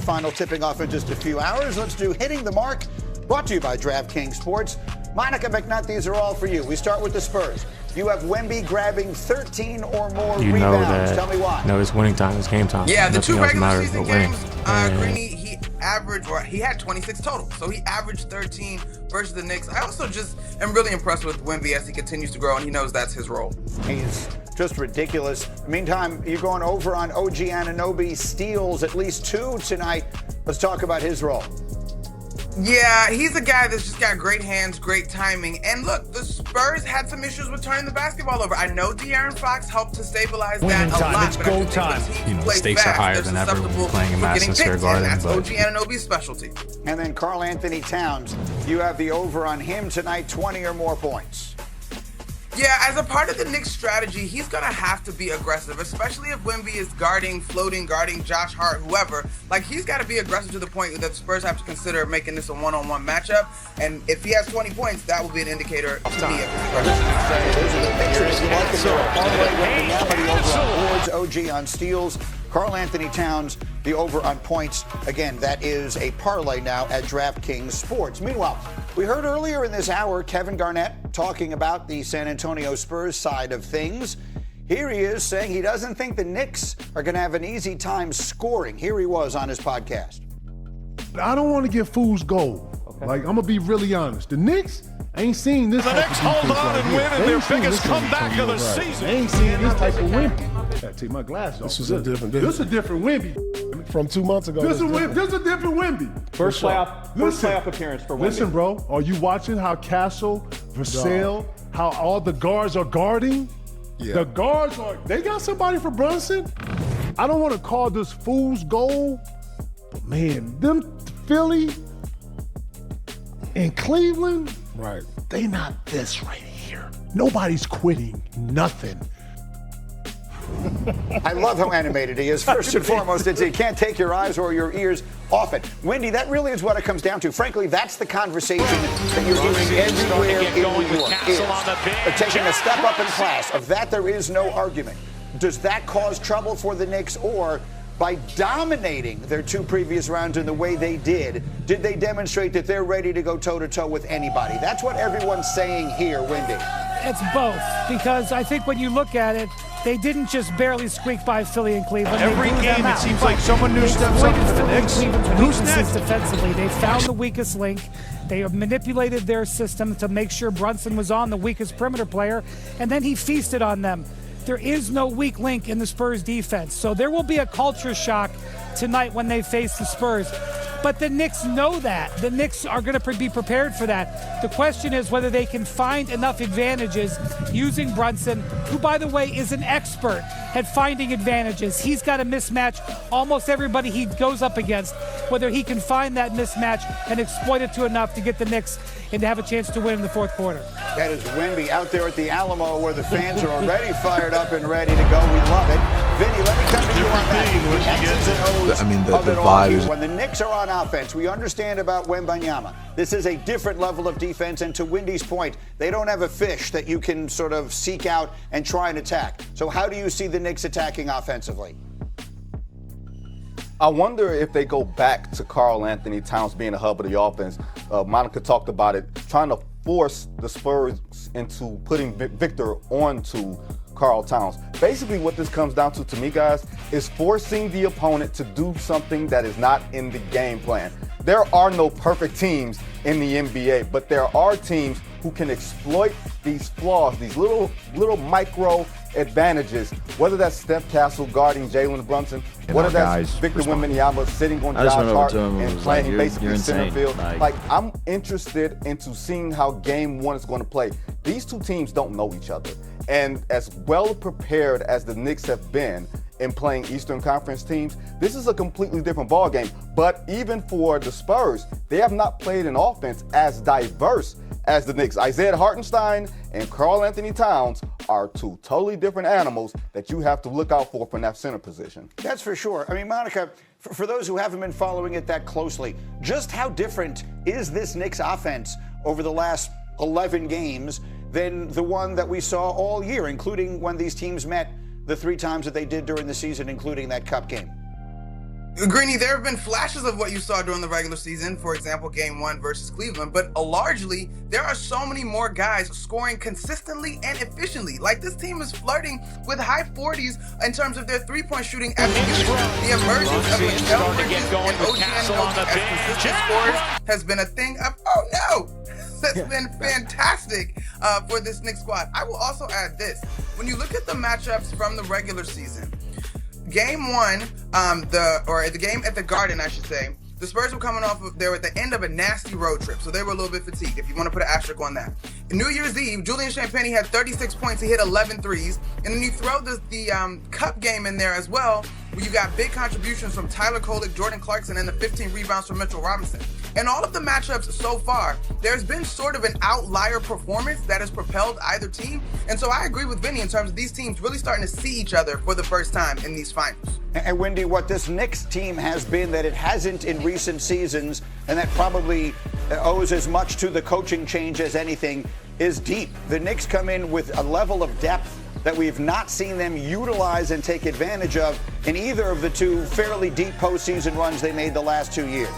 Final tipping off in just a few hours. Let's do Hitting the Mark, brought to you by DraftKings Sports. Monica McNutt, these are all for you. We start with the Spurs. You have Wemby grabbing 13 or more rebounds. Tell me why. No, it's winning time. It's game time. Yeah, the Nothing two else regular matters season but winning. games, Greeny, he had 26 total. So he averaged 13 versus the Knicks. I also just am really impressed with Wemby as he continues to grow, and he knows that's his role. He's just ridiculous. Meantime, you're going over on OG Anunoby, steals at least 2 tonight. Let's talk about his role. Yeah, he's a guy that's just got great hands, great timing. And look, the Spurs had some issues with turning the basketball over. I know De'Aaron Fox helped to stabilize that a lot, but I think You know, the stakes are higher than ever when you're playing in Madison Square Garden. That's OG Anunoby's specialty. And then Karl Anthony Towns, you have the over on him tonight, 20 or more points. Yeah, as a part of the Knicks strategy, he's going to have to be aggressive, especially if Wemby is floating, guarding Josh Hart, whoever. Like, he's got to be aggressive to the point that the Spurs have to consider making this a one-on-one matchup. And if he has 20 points, that will be an indicator to me of his aggression. OG on steals, Karl Anthony Towns, the over on points. Again, that is a parlay now at DraftKings Sports. Meanwhile, we heard earlier in this hour Kevin Garnett talking about the San Antonio Spurs side of things. Here he is saying he doesn't think the Knicks are going to have an easy time scoring. Here he was on his podcast. I don't want to give fools gold. Okay. Like, I'm going to be really honest. The Knicks ain't seen this type of defense. The Knicks hold on and win in their biggest comeback of the season. They ain't seen this type of win. I gotta take my glasses off. This is a different Wemby. From 2 months ago. This is a different Wemby. First playoff appearance for Wemby. Listen, bro, are you watching how Castle, Vassell, how all the guards are guarding? Yeah. The guards they got somebody for Brunson? I don't want to call this fool's goal, but man, them Philly and Cleveland, right? They not this right here. Nobody's quitting nothing. I love how animated he is. First and foremost, you can't take your eyes or your ears off it. Wendy, that really is what it comes down to. Frankly, that's the conversation that you're hearing everywhere in New York. They're taking a step up in class. Of that, there is no argument. Does that cause trouble for the Knicks, or by dominating their 2 previous rounds in the way they did they demonstrate that they're ready to go toe-to-toe with anybody? That's what everyone's saying here, Wendy. It's both, because I think when you look at it, they didn't just barely squeak by Philly and Cleveland. Every game, it seems like someone new steps up for the Knicks. Who's next? Defensively, they found the weakest link. They have manipulated their system to make sure Brunson was on the weakest perimeter player, and then he feasted on them. There is no weak link in the Spurs defense, so there will be a culture shock tonight when they face the Spurs. But the Knicks know that. The Knicks are going to be prepared for that. The question is whether they can find enough advantages using Brunson, who, by the way, is an expert at finding advantages. He's got to mismatch almost everybody he goes up against, whether he can find that mismatch and exploit it to enough to get the Knicks and to have a chance to win in the fourth quarter. That is Wemby out there at the Alamo, where the fans are already fired up and ready to go. We love it. Vinny, let me come to you on that. I mean, the vibe is... When the Knicks are on offense, we understand about Wembanyama. This is a different level of defense, and to Wendy's point, they don't have a fish that you can sort of seek out and try and attack. So how do you see the Knicks attacking offensively? I wonder if they go back to Karl Anthony Towns being the hub of the offense. Monica talked about it, trying to force the Spurs into putting Victor onto Karl Towns. Basically what this comes down to me, guys, is forcing the opponent to do something that is not in the game plan. There are no perfect teams in the NBA, but there are teams who can exploit these flaws, these little micro advantages, whether that's Steph Castle guarding Jalen Brunson, whether that's Victor Wembanyama sitting on Josh Hart and playing basically center field. Like, I'm interested into seeing how game one is going to play. These two teams don't know each other. And as well prepared as the Knicks have been in playing Eastern Conference teams, this is a completely different ballgame. But even for the Spurs, they have not played an offense as diverse as the Knicks. Isaiah Hartenstein and Karl Anthony Towns are 2 totally different animals that you have to look out for from that center position. That's for sure. I mean, Monica, for those who haven't been following it that closely, just how different is this Knicks offense over the last 11 games than the one that we saw all year, including when these teams met the 3 times that they did during the season, including that cup game? Greeny, there have been flashes of what you saw during the regular season, for example, Game 1 versus Cleveland, but largely, there are so many more guys scoring consistently and efficiently. Like, this team is flirting with high 40s in terms of their three-point shooting as the emergence of Mikal Bridges and OG Anunoby as consistent scorers has been a thing of, oh no! That's been fantastic for this Knicks squad. I will also add this. When you look at the matchups from the regular season, Game 1, the game at the Garden, I should say, the Spurs were coming off of, they were at the end of a nasty road trip, so they were a little bit fatigued, if you want to put an asterisk on that. New Year's Eve, Julian Champagnie had 36 points, he hit 11 threes, and then you throw the Cup game in there as well, where you got big contributions from Tyler Kolek, Jordan Clarkson, and the 15 rebounds from Mitchell Robinson. In all of the matchups so far, there's been sort of an outlier performance that has propelled either team, and so I agree with Vinny in terms of these teams really starting to see each other for the first time in these finals. And Wendy, what this Knicks team has been that it hasn't in recent seasons, and that probably owes as much to the coaching change as anything, is deep. The Knicks come in with a level of depth that we've not seen them utilize and take advantage of in either of the two fairly deep postseason runs they made the last 2 years.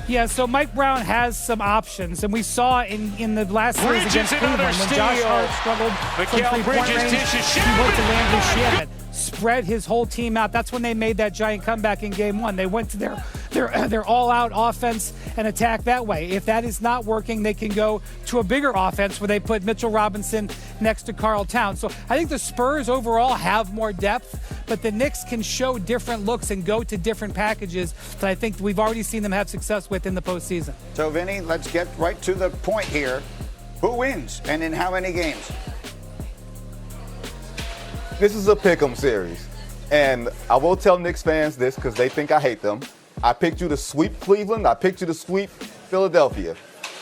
Yeah, so Mike Brown has some options, and we saw in the last series against Cleveland when Josh Hart struggled from three-point range, he went to Landry Shannon, spread his whole team out. That's when they made that giant comeback in Game 1. They went to their all-out offense and attack that way. If that is not working, they can go to a bigger offense where they put Mitchell Robinson next to Karl Towns. So I think the Spurs overall have more depth, but the Knicks can show different looks and go to different packages that I think we've already seen them have success with in the postseason. So, Vinny, let's get right to the point here. Who wins and in how many games? This is a pick'em series, and I will tell Knicks fans this because they think I hate them. I picked you to sweep Cleveland. I picked you to sweep Philadelphia.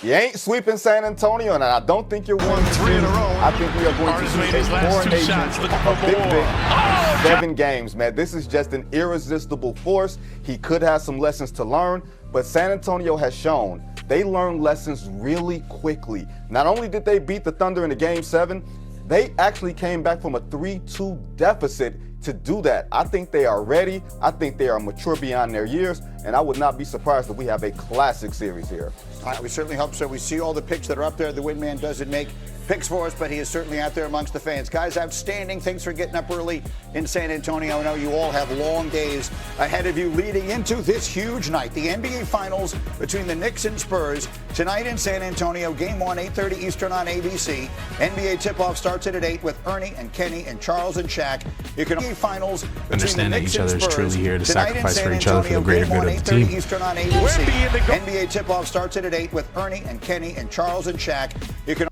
You ain't sweeping San Antonio, and I don't think you're winning 3 in a row. I think we are going to see a coronation of big 7 games, man. This is just an irresistible force. He could have some lessons to learn, but San Antonio has shown they learn lessons really quickly. Not only did they beat the Thunder in the Game 7, they actually came back from a 3-2 deficit to do that. I think they are ready. I think they are mature beyond their years, and I would not be surprised if we have a classic series here. All right, we certainly hope so. We see all the picks that are up there. The Windman doesn't make picks for us, but he is certainly out there amongst the fans. Guys, outstanding. Thanks for getting up early in San Antonio. I know you all have long days ahead of you leading into this huge night. The NBA Finals between the Knicks and Spurs tonight in San Antonio. Game 1, 8:30 Eastern on ABC. NBA tip-off starts at 8 with Ernie and Kenny and Charles and Shaq. You can Finals understand that each other is truly here to sacrifice for each other for the greater good of the team. Eastern on ABC. NBA tip-off starts at 8 with Ernie and Kenny and Charles and Shaq. You can